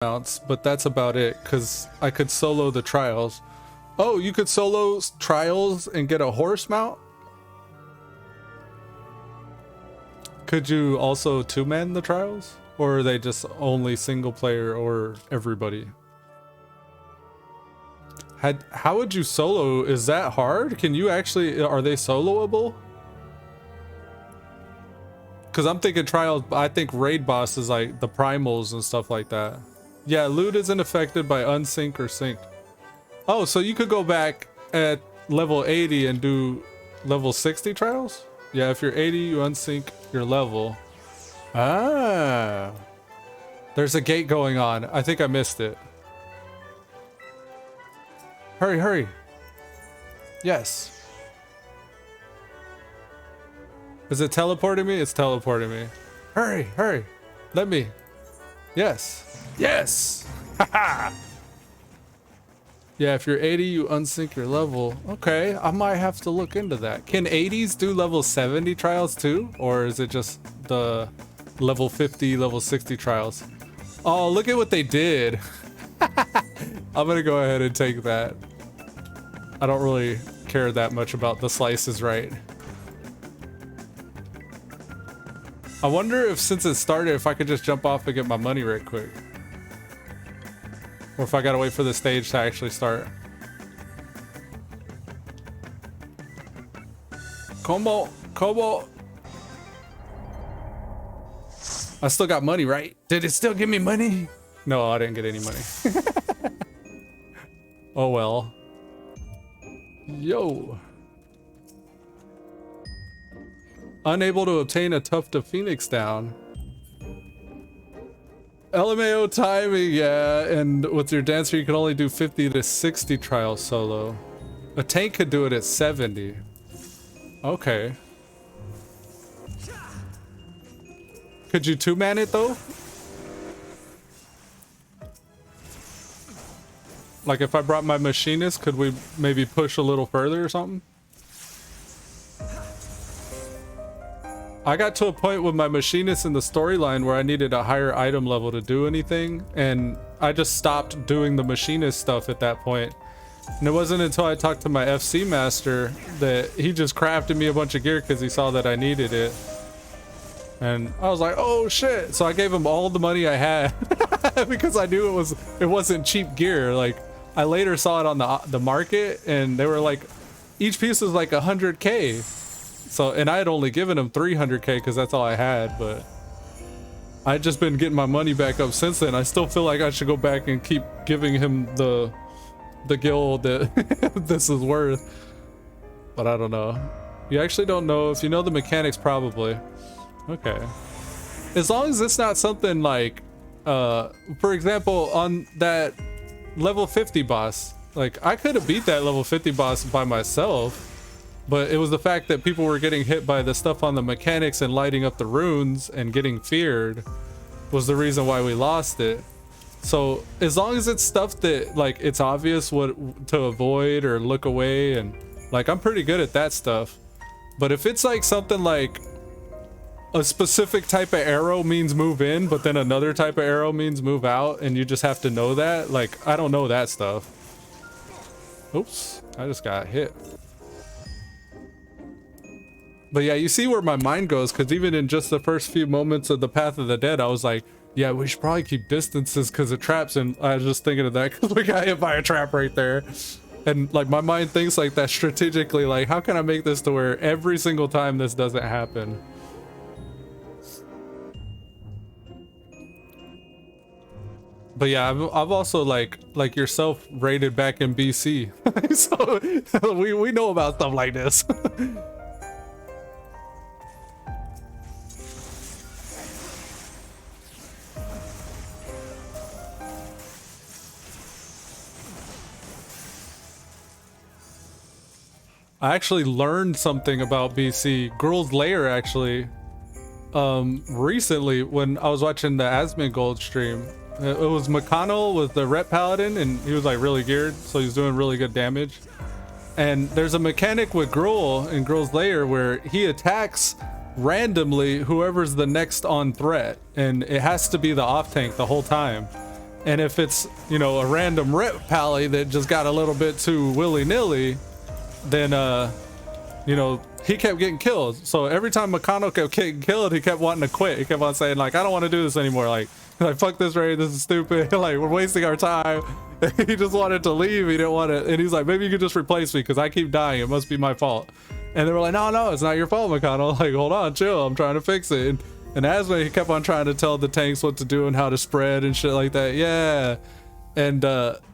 mounts, but that's about it because I could solo the trials. Oh, you could solo trials and get a horse mount? Could you also two-man the trials? Or are they just only single player or everybody? How would you solo? Is that hard? Can you actually, are they soloable? Because I'm thinking trials, I think raid bosses like the primals and stuff like that. Yeah, loot isn't affected by unsync or synced. Oh, so you could go back at level 80 and do level 60 trials? Yeah, if you're 80, you unsync your level. Ah. There's a gate going on. I think I missed it. Hurry, hurry. Yes. Is it teleporting me? It's teleporting me. Hurry, hurry. Let me. Yes. Yes. Haha. Yeah, if you're 80, you unsync your level. Okay, I might have to look into that. Can 80s do level 70 trials too? Or is it just the level 50, level 60 trials? Oh, look at what they did. I'm gonna go ahead and take that. I don't really care that much about the slices, right? I wonder if since it started, if I could just jump off and get my money right quick. Or if I gotta wait for the stage to actually start. Come on, come on. I still got money, right? Did it still give me money? No, I didn't get any money. Oh well. Yo. Unable to obtain a tuft of Phoenix down. LMAO timing, yeah, and with your dancer you can only do 50 to 60 trials solo. A tank could do it at 70. Okay. Could you two-man it though? Like if I brought my machinist, could we maybe push a little further or something? I got to a point with my machinist in the storyline where I needed a higher item level to do anything, and I just stopped doing the machinist stuff at that point. And it wasn't until I talked to my FC master that he just crafted me a bunch of gear because he saw that I needed it. And I was like, oh shit. So I gave him all the money I had because I knew it wasn't cheap gear. Like I later saw it on the market and they were like, each piece was like 100K. So, and I had only given him 300K because that's all I had, but I'd just been getting my money back up since then. I still feel like I should go back and keep giving him the guild that this is worth, but I don't know. You actually don't know. If you know the mechanics, probably. Okay. As long as it's not something like, for example, on that level 50 boss, like I could have beat that level 50 boss by myself. But it was the fact that people were getting hit by the stuff on the mechanics and lighting up the runes and getting feared was the reason why we lost it. So as long as it's stuff that like it's obvious what to avoid or look away, and like I'm pretty good at that stuff. But if it's like something like a specific type of arrow means move in, but then another type of arrow means move out, and you just have to know that, like I don't know that stuff. Oops, I just got hit. But yeah, you see where my mind goes, because even in just the first few moments of the Path of the Dead, I was like, yeah, we should probably keep distances because of traps. And I was just thinking of that because we got hit by a trap right there. And like my mind thinks like that strategically, like how can I make this to where every single time this doesn't happen? But yeah, I've also like yourself raided back in BC. So we know about stuff like this. I actually learned something about BC. Girl's Lair actually, recently when I was watching the Asmongold stream. It was McConnell with the Rep Paladin and he was like really geared, so he's doing really good damage. And there's a mechanic with Gruul in Girl's Lair where he attacks randomly whoever's the next on threat, and it has to be the off tank the whole time. And if it's, you know, a random rip pally that just got a little bit too willy-nilly, then, you know, he kept getting killed. So every time Makano kept getting killed, he kept wanting to quit. He kept on saying, like, I don't want to do this anymore. Like, fuck this raid. This is stupid. Like, we're wasting our time. He just wanted to leave. He didn't want to. And he's like, maybe you could just replace me because I keep dying. It must be my fault. And they were like, no, it's not your fault, Makano. Like, hold on, chill. I'm trying to fix it. And Asma, he kept on trying to tell the tanks what to do and how to spread and shit like that. Yeah. And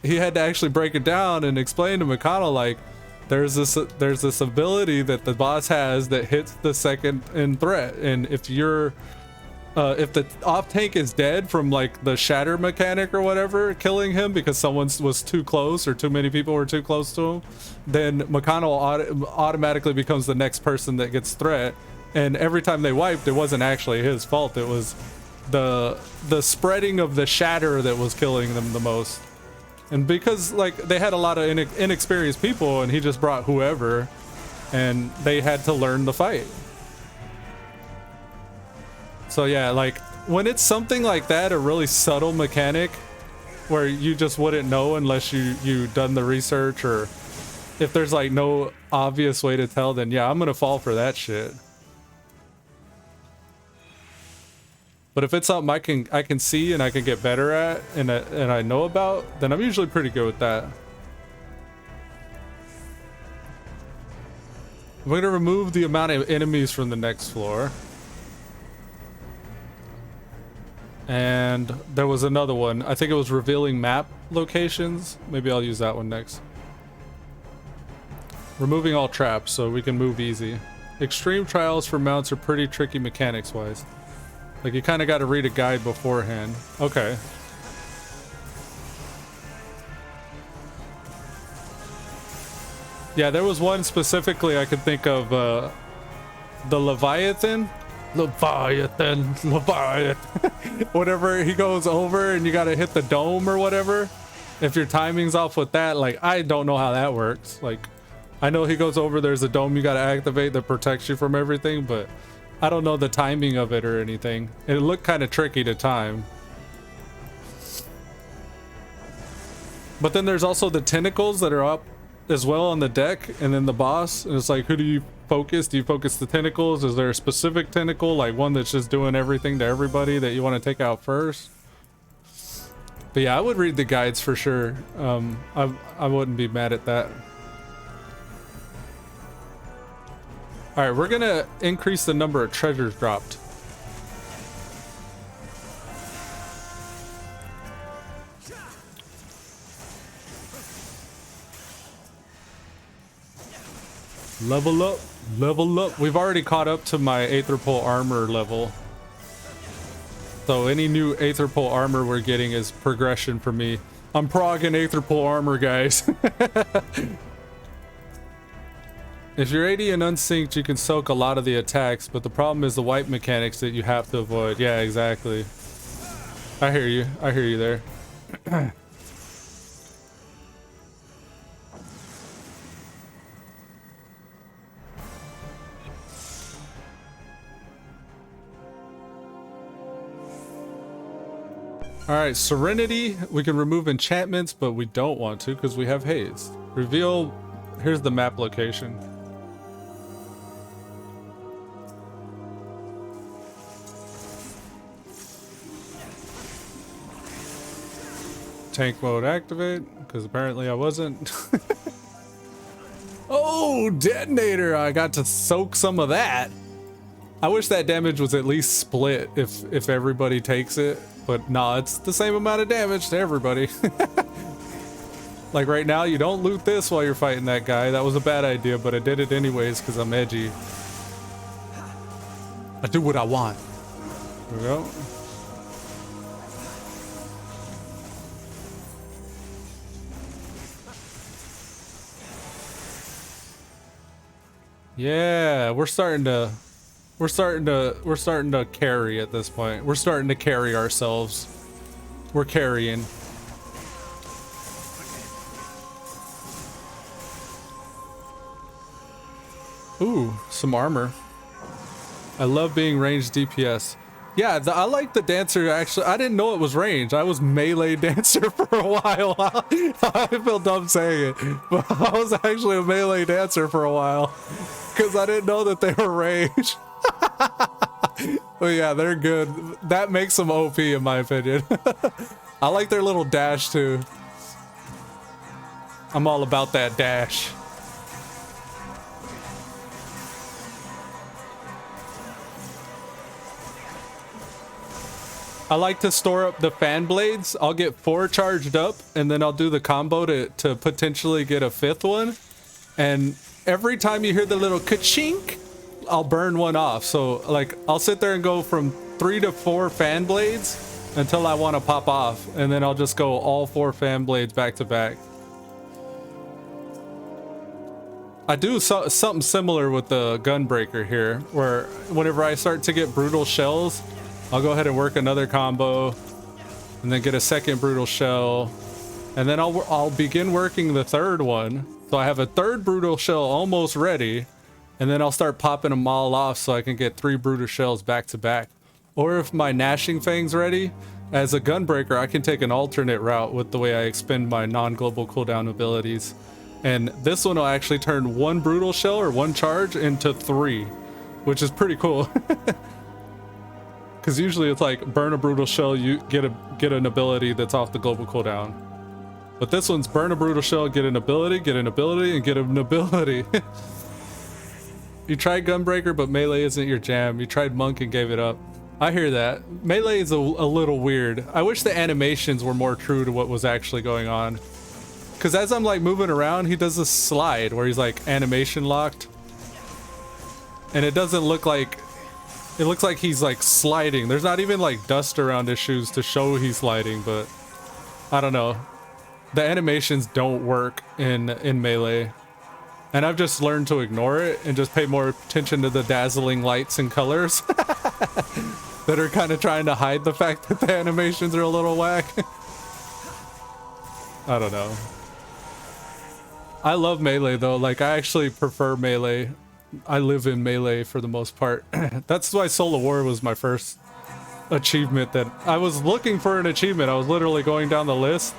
he had to actually break it down and explain to Makano, like, there's this ability that the boss has that hits the second in threat. And if you're if the off tank is dead from like the shatter mechanic or whatever, killing him because someone was too close or too many people were too close to him, then Makano automatically becomes the next person that gets threat. And every time they wiped, it wasn't actually his fault. It was the spreading of the shatter that was killing them the most. And because like they had a lot of inexperienced people, and he just brought whoever, and they had to learn the fight. So yeah, like when it's something like that, a really subtle mechanic where you just wouldn't know unless you done the research, or if there's like no obvious way to tell, then yeah, I'm gonna fall for that shit. But if it's something I can see and I can get better at and I know about, then I'm usually pretty good with that. We're gonna remove the amount of enemies from the next floor. And there was another one. I think it was revealing map locations. Maybe I'll use that one next. Removing all traps so we can move easy. Extreme trials for mounts are pretty tricky mechanics wise. Like you kind of got to read a guide beforehand. Okay. Yeah, there was one specifically I could think of, the Leviathan. Leviathan. Whatever, he goes over and you got to hit the dome or whatever. If your timing's off with that, like, I don't know how that works. Like, I know he goes over, there's a dome you got to activate that protects you from everything, but I don't know the timing of it or anything. It looked kind of tricky to time. But then there's also the tentacles that are up as well on the deck, and then the boss, and it's like, who do you focus? Do you focus the tentacles? Is there a specific tentacle, like one that's just doing everything to everybody that you want to take out first? But yeah, I would read the guides for sure. I wouldn't be mad at that. All right, we're gonna increase the number of treasures dropped. Level up, level up. We've already caught up to my Aether Pole armor level. So any new Aether Pole armor we're getting is progression for me. I'm progging Aether Pole armor, guys. If you're 80 and unsynced, you can soak a lot of the attacks, but the problem is the wipe mechanics that you have to avoid. Yeah, exactly. I hear you. I hear you there. Alright, Serenity. We can remove enchantments, but we don't want to because we have haste. Reveal. Here's the map location. Tank mode activate, because apparently I wasn't. Oh, detonator! I got to soak some of that. I wish that damage was at least split if everybody takes it, but nah, it's the same amount of damage to everybody. Like right now, you don't loot this while you're fighting that guy. That was a bad idea, but I did it anyways because I'm edgy. I do what I want. There we go. Yeah, we're starting to carry at this point. We're starting to carry ourselves. We're carrying. Ooh, some armor. I love being ranged DPS. Yeah, I like the dancer. Actually, I didn't know it was range. I was melee dancer for a while. I feel dumb saying it, but I was actually a melee dancer for a while because I didn't know that they were range. But yeah, they're good. That makes them OP in my opinion. I like their little dash too. I'm all about that dash. I like to store up the fan blades. I'll get 4 charged up and then I'll do the combo to potentially get a 5th one. And every time you hear the little ka-chink, I'll burn one off. So like I'll sit there and go from 3 to 4 fan blades until I want to pop off. And then I'll just go all 4 fan blades back to back. I do something similar with the gunbreaker here, where whenever I start to get brutal shells, I'll go ahead and work another combo and then get a second brutal shell. And then I'll begin working the 3rd one. So I have a 3rd brutal shell almost ready. And then I'll start popping them all off so I can get 3 brutal shells back to back. Or if my gnashing fang's ready, as a gunbreaker, I can take an alternate route with the way I expend my non-global cooldown abilities. And this one will actually turn 1 brutal shell or 1 charge into 3, which is pretty cool. Because usually it's like burn a brutal shell, you get an ability that's off the global cooldown. But this one's burn a brutal shell, get an ability, and get an ability. You tried gunbreaker, but melee isn't your jam. You tried monk and gave it up. I hear that. Melee is a little weird. I wish the animations were more true to what was actually going on. Because as I'm like moving around, he does this slide where he's like animation locked. And it doesn't look like... It looks like he's like sliding. There's not even like dust around his shoes to show he's sliding, but I don't know. The animations don't work in melee. And I've just learned to ignore it and just pay more attention to the dazzling lights and colors that are kind of trying to hide the fact that the animations are a little whack. I don't know. I love melee though. Like I actually prefer melee. I live in melee for the most part. That's why Soul of War was my first achievement that I was looking for an achievement. I was literally going down the list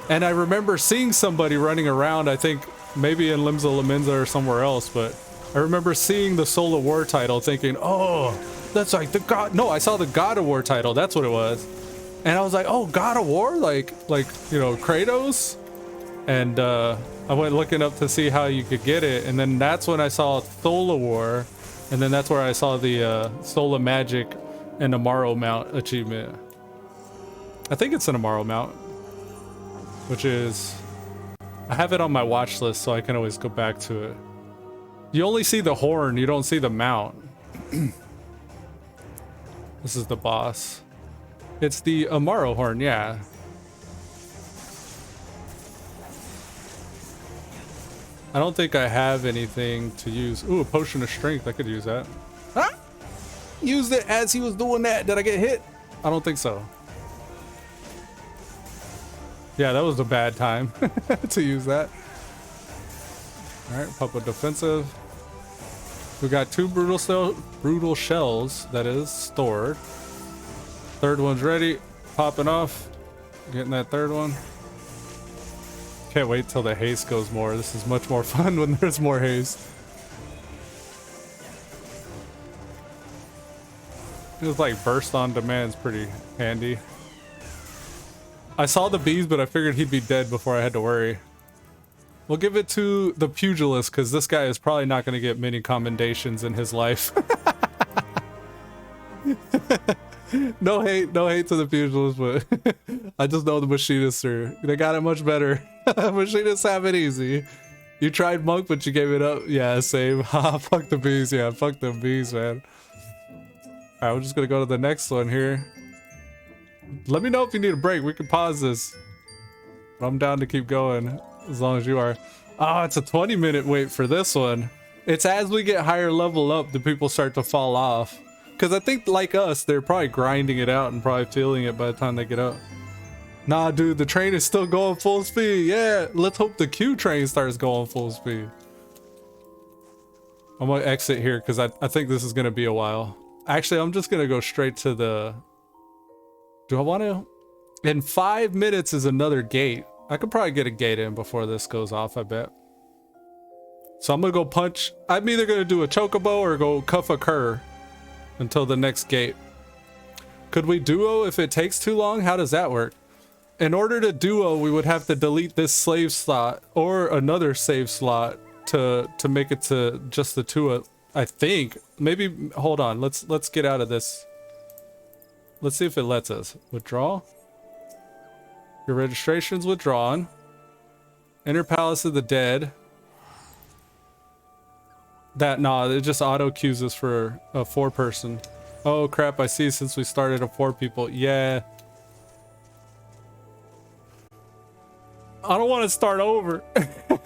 and I remember seeing somebody running around, I think maybe in Limsa Laminza or somewhere else, but I remember seeing the Soul of War title thinking, oh, that's like the God. No, I saw the God of War title. That's what it was. And I was like, oh, God of War? Like, you know, Kratos? And, I went looking up to see how you could get it, and then that's when I saw Soul of War, and then that's where I saw the Soul of Magic and Amaro Mount achievement. I think it's an Amaro Mount, which is... I have it on my watch list, so I can always go back to it. You only see the horn, you don't see the mount. This is the boss. It's the Amaro horn, yeah. I don't think I have anything to use. Ooh, a potion of strength. I could use that. Huh? Used it as he was doing that. Did I get hit? I don't think so. Yeah, that was a bad time to use that. All right, pop a defensive. We got 2 brutal shells, that is, stored. 3rd one's ready. Popping off. Getting that 3rd one. Can't wait till the haste goes more. This is much more fun when there's more haste. It's like burst on demand is pretty handy. I saw the bees, but I figured he'd be dead before I had to worry. We'll give it to the pugilist because this guy is probably not going to get many commendations in his life. No hate to the pugilists, but I just know the machinists they got it much better. Machinists have it easy. You tried monk, but you gave it up. Yeah, same. Ha, fuck the bees. Yeah, fuck the bees, man. All right, we're just gonna go to the next one here. Let me know if you need a break. We can pause this. I'm down to keep going as long as you are. Oh, it's a 20-minute wait for this one. It's as we get higher level up, the people start to fall off. Because I think, like us, they're probably grinding it out and probably feeling it by the time they get up. Nah, dude, the train is still going full speed. Yeah, let's hope the Q train starts going full speed. I'm going to exit here because I think this is going to be a while. Actually, I'm just gonna go straight to the... Do I want to? In 5 minutes is another gate. I could probably get a gate in before this goes off, I bet. So I'm gonna go punch. I'm either gonna do a chocobo or go cuff a cur until the next gate. Could we duo if it takes too long? How does that work? In order to duo, we would have to delete this slave slot or another save slot to make it to just the two. I think. Maybe, hold on. Let's get out of this. Let's see if it lets us. Withdraw. Your registration's withdrawn. Enter Palace of the Dead. Nah, it just auto queues us for a 4-person. Oh crap, I see, since we started a 4 people. Yeah. I don't want to start over.